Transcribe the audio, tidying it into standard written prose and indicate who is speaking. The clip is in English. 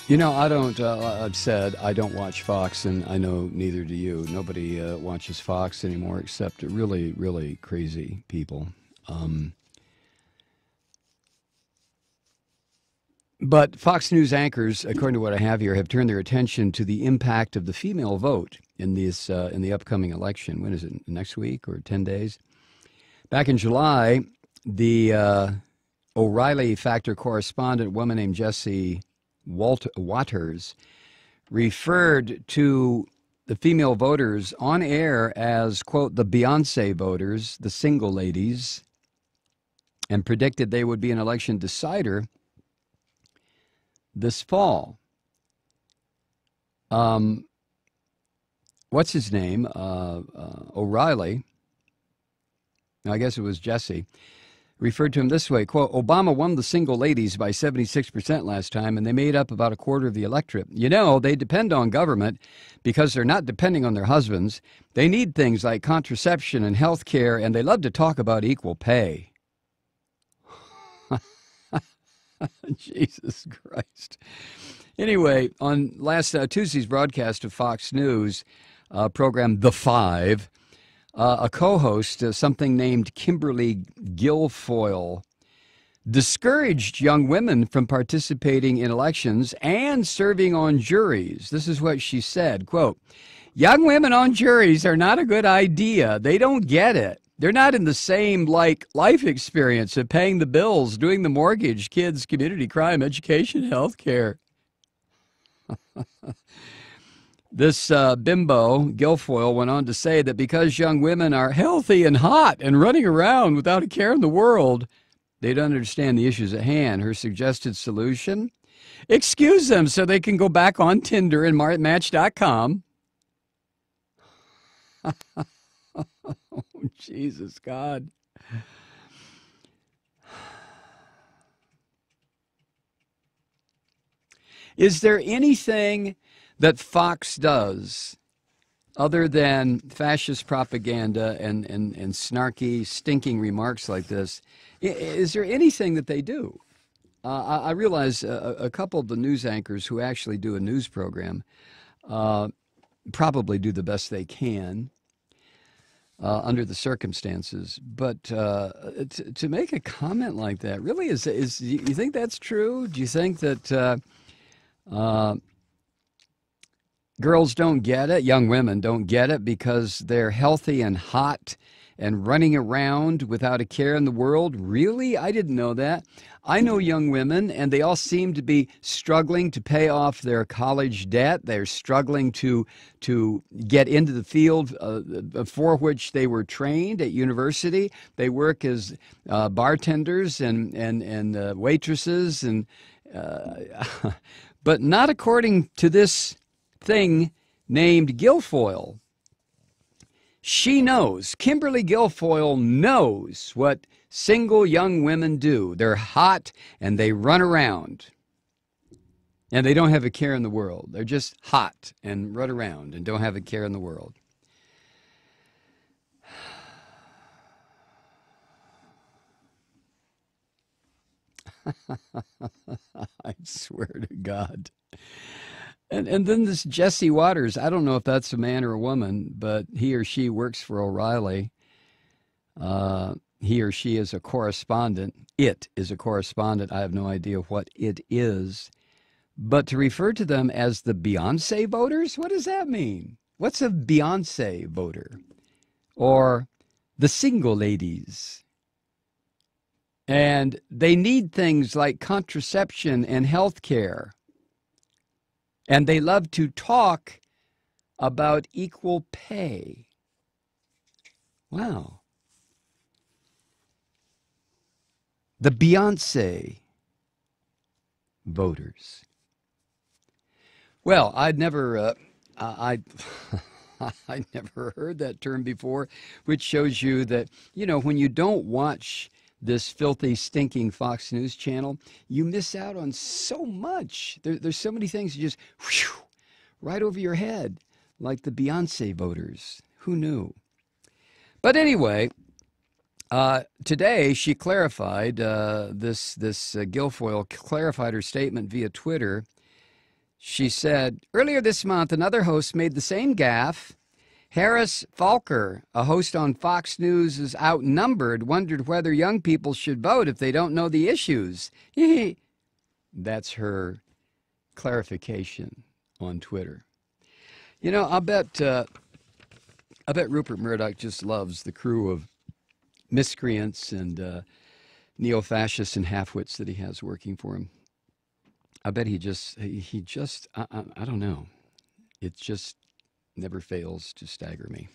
Speaker 1: You know, I don't, I've said I don't watch Fox, and I know neither do you. Nobody watches Fox anymore except really, really crazy people. Um, but Fox News anchors, according to what I have here, have turned their attention to the impact of the female vote in the upcoming election. When is it? Next week or 10 days? Back in July, the O'Reilly Factor correspondent, a woman named Jessie Waters, referred to the female voters on air as, quote, the Beyoncé voters, the single ladies, and predicted they would be an election decider this fall. What's his name? O'Reilly. I guess it was Jesse. Referred to him this way, quote, Obama won the single ladies by 76% last time, and they made up about a quarter of the electorate. You know, they depend on government because they're not depending on their husbands. They need things like contraception and health care, and they love to talk about equal pay. Jesus Christ. Anyway, on last Tuesday's broadcast of Fox News program The Five, a co-host, something named Kimberly Guilfoyle, discouraged young women from participating in elections and serving on juries. This is what she said, quote, young women on juries are not a good idea. They don't get it. They're not in the same, life experience of paying the bills, doing the mortgage, kids, community crime, education, health care. This bimbo, Guilfoyle, went on to say that because young women are healthy and hot and running around without a care in the world, they don't understand the issues at hand. Her suggested solution? Excuse them so they can go back on Tinder and Match.com. Oh, Jesus, God. Is there anything that Fox does other than fascist propaganda and snarky, stinking remarks like this? Is there anything that they do? I realize a couple of the news anchors who actually do a news program probably do the best they can under the circumstances. But to make a comment like that, really, is you think that's true? Do you think that girls don't get it, young women don't get it because they're healthy and hot and running around without a care in the world? Really? I didn't know that. I know young women, and they all seem to be struggling to pay off their college debt. They're struggling to get into the field for which they were trained at university. They work as bartenders and waitresses, and but not according to this thing named Guilfoyle. She knows, Kimberly Guilfoyle knows what single young women do. They're hot and they run around. And they don't have a care in the world. They're just hot and run around and don't have a care in the world. I swear to God. And then this Jesse Waters, I don't know if that's a man or a woman, but he or she works for O'Reilly. He or she is a correspondent. It is a correspondent. I have no idea what it is. But to refer to them as the Beyoncé voters, what does that mean? What's a Beyoncé voter? Or the single ladies? And they need things like contraception and health care. And they love to talk about equal pay. Wow. The Beyoncé voters. Well, I'd never heard that term before, which shows you that, when you don't watch this filthy, stinking Fox News channel, you miss out on so much. There's so many things you just right over your head, like the Beyoncé voters. Who knew? But anyway, today she clarified, this Guilfoyle clarified her statement via Twitter She said, earlier this month, another host made the same gaffe. Harris Falker, a host on Fox News, is outnumbered, wondered whether young people should vote if they don't know the issues. That's her clarification on Twitter. You know, I bet Rupert Murdoch just loves the crew of miscreants and neo-fascists and half-wits that he has working for him. I bet he just, I don't know. It just never fails to stagger me.